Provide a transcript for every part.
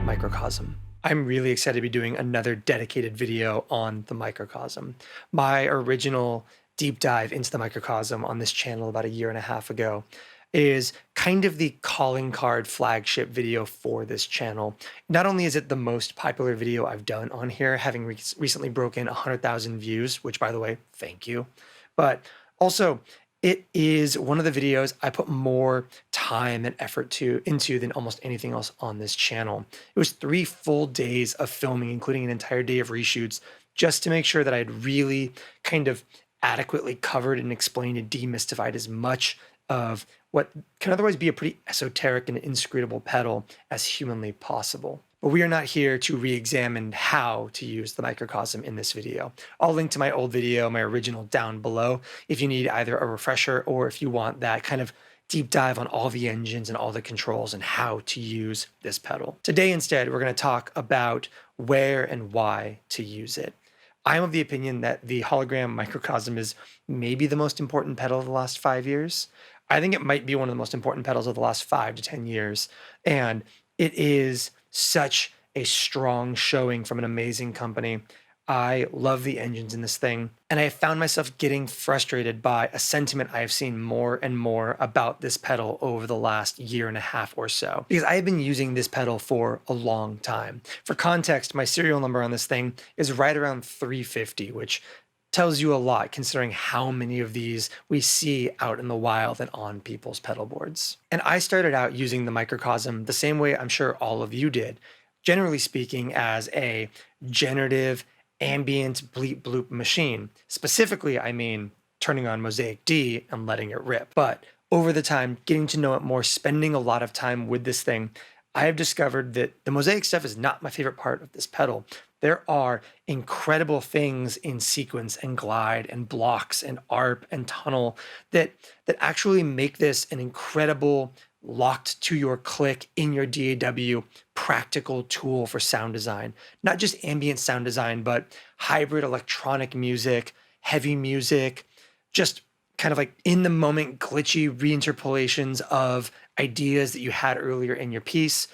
Microcosm. I'm really excited to be doing another dedicated video on the microcosm. My original deep dive into the microcosm on this channel about a year and a half ago is kind of the calling card flagship video for this channel. Not only is it the most popular video I've done on here, having recently broken 100,000 views, which by the way, thank you, but also it is one of the videos I put more time and effort into than almost anything else on this channel. It was 3 full days of filming, including an entire day of reshoots, just to make sure that I had really kind of adequately covered and explained and demystified as much of what can otherwise be a pretty esoteric and inscrutable pedal as humanly possible. But we are not here to re-examine how to use the microcosm in this video. I'll link to my old video, my original, down below if you need either a refresher or if you want that kind of deep dive on all the engines and all the controls and how to use this pedal. Today instead, we're going to talk about where and why to use it. I'm of the opinion that the hologram microcosm is maybe the most important pedal of the last 5 years. I think it might be one of the most important pedals of the last 5 to 10 years. And it is such a strong showing from an amazing company. I love the engines in this thing, and I have found myself getting frustrated by a sentiment I have seen more and more about this pedal over the last year and a half or so, because I have been using this pedal for a long time. For context, my serial number on this thing is right around 350, which tells you a lot considering how many of these we see out in the wild and on people's pedal boards. And I started out using the microcosm the same way I'm sure all of you did, generally speaking as a generative ambient bleep bloop machine. Specifically, I mean turning on Mosaic D and letting it rip. But over the time, getting to know it more, spending a lot of time with this thing, I have discovered that the mosaic stuff is not my favorite part of this pedal. There are incredible things in sequence and glide and blocks and arp and tunnel that actually make this an incredible locked to your click in your DAW practical tool for sound design. Not just ambient sound design, but hybrid electronic music, heavy music, just kind of like in the moment glitchy reinterpolations of ideas that you had earlier in your piece.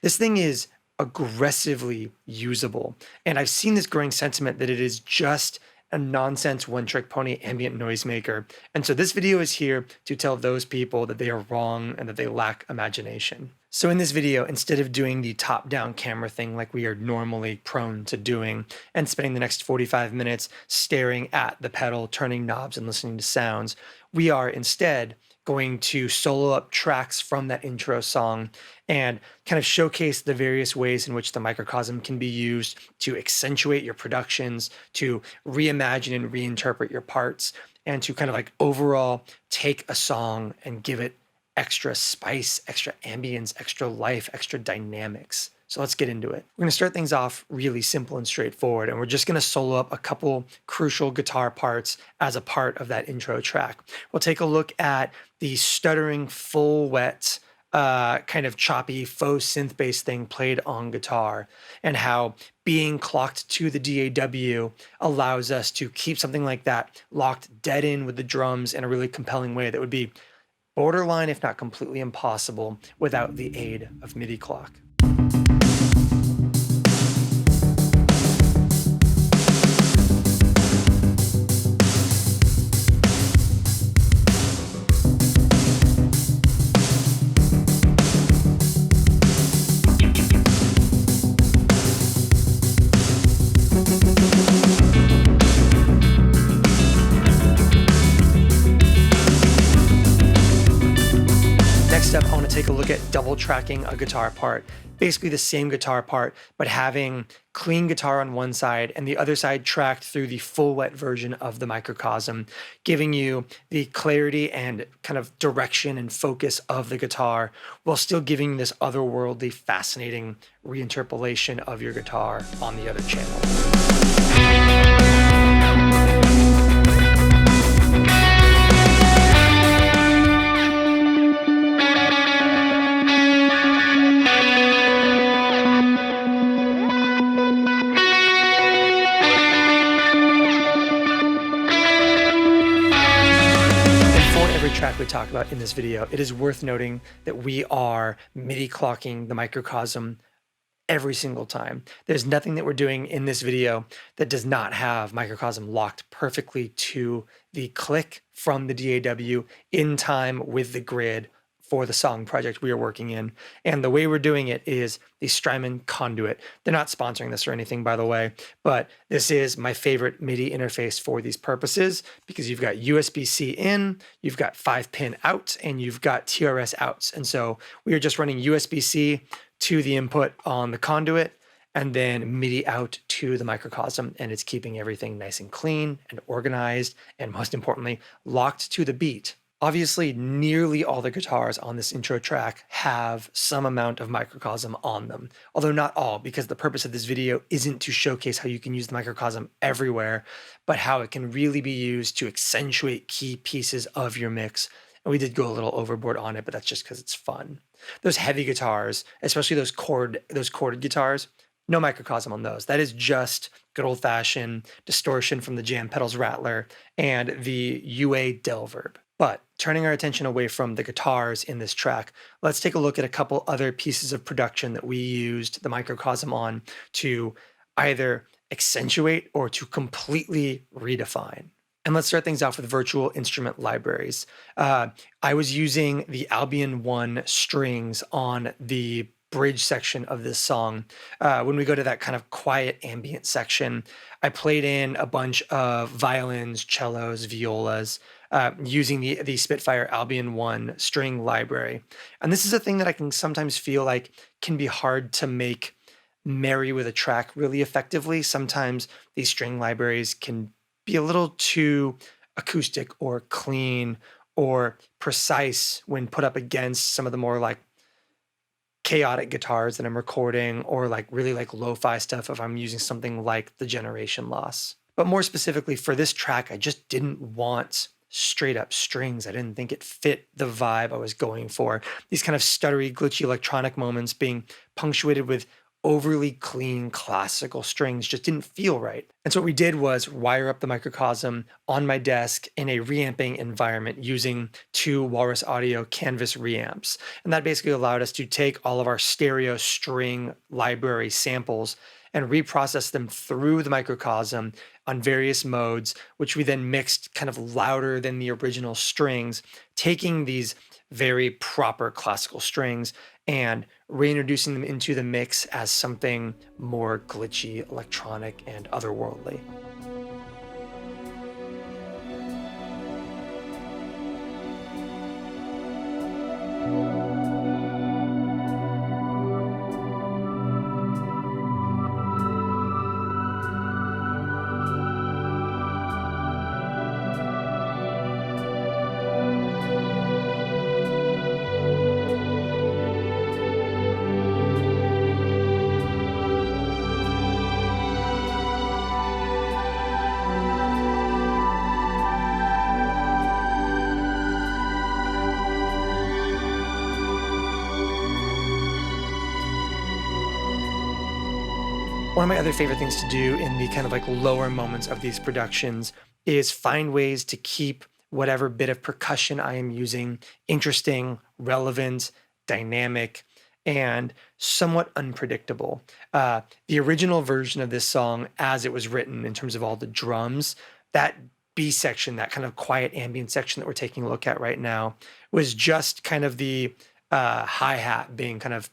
This thing is aggressively usable. And I've seen this growing sentiment that it is just a nonsense one-trick pony ambient noisemaker. And so this video is here to tell those people that they are wrong and that they lack imagination. So in this video, instead of doing the top-down camera thing like we are normally prone to doing and spending the next 45 minutes staring at the pedal, turning knobs and listening to sounds, we are instead going to solo up tracks from that intro song and kind of showcase the various ways in which the microcosm can be used to accentuate your productions, to reimagine and reinterpret your parts, and to kind of like overall take a song and give it extra spice, extra ambience, extra life, extra dynamics. So let's get into it. We're going to start things off really simple and straightforward, and we're just going to solo up a couple crucial guitar parts as a part of that intro track. We'll take a look at the stuttering, full wet, kind of choppy faux synth-based thing played on guitar, and how being clocked to the DAW allows us to keep something like that locked dead in with the drums in a really compelling way that would be borderline, if not completely impossible, without the aid of MIDI clock. Next up, I want to take a look at double tracking a guitar part. Basically the same guitar part, but having clean guitar on one side and the other side tracked through the full wet version of the microcosm, giving you the clarity and kind of direction and focus of the guitar while still giving this otherworldly, fascinating reinterpolation of your guitar on the other channel. Track we talk about in this video, it is worth noting that we are MIDI clocking the microcosm every single time. There's nothing that we're doing in this video that does not have microcosm locked perfectly to the click from the DAW in time with the grid for the song project we are working in. And the way we're doing it is the Strymon conduit. They're not sponsoring this or anything, by the way, but this is my favorite MIDI interface for these purposes because you've got USB-C in, you've got 5-pin out, and you've got TRS outs. And so we are just running USB-C to the input on the conduit and then MIDI out to the microcosm, and it's keeping everything nice and clean and organized, and most importantly, locked to the beat. Obviously, nearly all the guitars on this intro track have some amount of microcosm on them, although not all, because the purpose of this video isn't to showcase how you can use the microcosm everywhere, but how it can really be used to accentuate key pieces of your mix. And we did go a little overboard on it, but that's just because it's fun. Those heavy guitars, especially those chorded guitars, no microcosm on those. That is just good old-fashioned distortion from the Jam Pedals Rattler and the UA Delverb. But turning our attention away from the guitars in this track, let's take a look at a couple other pieces of production that we used the microcosm on to either accentuate or to completely redefine. And let's start things off with virtual instrument libraries. I was using the Albion 1 strings on the bridge section of this song. When we go to that kind of quiet ambient section, I played in a bunch of violins, cellos, violas, using the Spitfire Albion 1 string library. And this is a thing that I can sometimes feel like can be hard to make marry with a track really effectively. Sometimes these string libraries can be a little too acoustic or clean or precise when put up against some of the more like chaotic guitars that I'm recording, or like really like lo-fi stuff if I'm using something like the generation loss. But more specifically for this track, I just didn't want straight up strings. I didn't think it fit the vibe I was going for. These kind of stuttery, glitchy electronic moments being punctuated with overly clean classical strings just didn't feel right. And so what we did was wire up the Microcosm on my desk in a reamping environment using 2 Walrus Audio Canvas reamps. And that basically allowed us to take all of our stereo string library samples and reprocess them through the Microcosm on various modes, which we then mixed kind of louder than the original strings, taking these very proper classical strings and reintroducing them into the mix as something more glitchy, electronic, and otherworldly. One of my other favorite things to do in the kind of like lower moments of these productions is find ways to keep whatever bit of percussion I am using interesting, relevant, dynamic, and somewhat unpredictable. The original version of this song, as it was written in terms of all the drums, that B section, that kind of quiet ambient section that we're taking a look at right now, was just kind of the hi-hat being kind of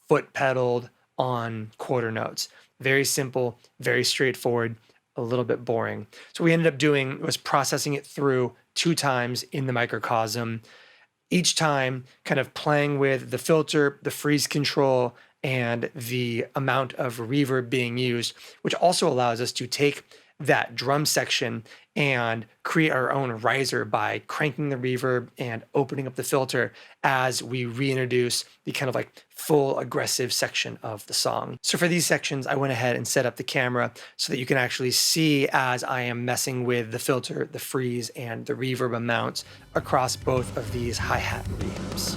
foot pedaled on quarter notes. Very simple, very straightforward, a little bit boring. So what we ended up doing was processing it through 2 times in the Microcosm, each time kind of playing with the filter, the freeze control, and the amount of reverb being used, which also allows us to take that drum section and create our own riser by cranking the reverb and opening up the filter as we reintroduce the kind of like full aggressive section of the song. So for these sections, I went ahead and set up the camera so that you can actually see as I am messing with the filter, the freeze, and the reverb amounts across both of these hi-hat reamps.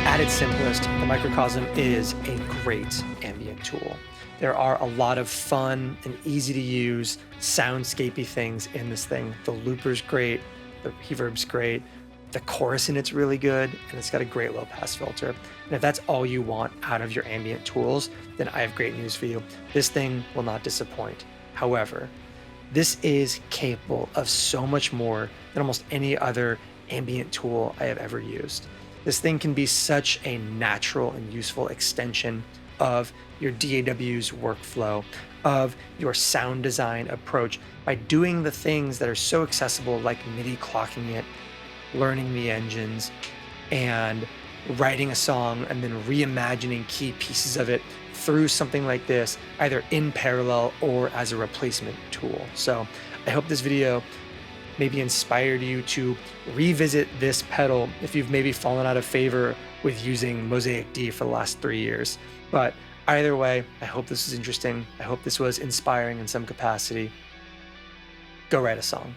At its simplest, the Microcosm is a great ambient tool. There are a lot of fun and easy to use soundscapey things in this thing. The looper's great, the reverb's great, the chorus in it's really good, and it's got a great low pass filter. And if that's all you want out of your ambient tools, then I have great news for you. This thing will not disappoint. However, this is capable of so much more than almost any other ambient tool I have ever used. This thing can be such a natural and useful extension of your DAW's workflow, of your sound design approach, by doing the things that are so accessible, like MIDI clocking it, learning the engines, and writing a song and then reimagining key pieces of it through something like this, either in parallel or as a replacement tool. So I hope this video maybe inspired you to revisit this pedal if you've maybe fallen out of favor with using Mosaic D for the last 3 years. But either way, I hope this was interesting. I hope this was inspiring in some capacity. Go write a song.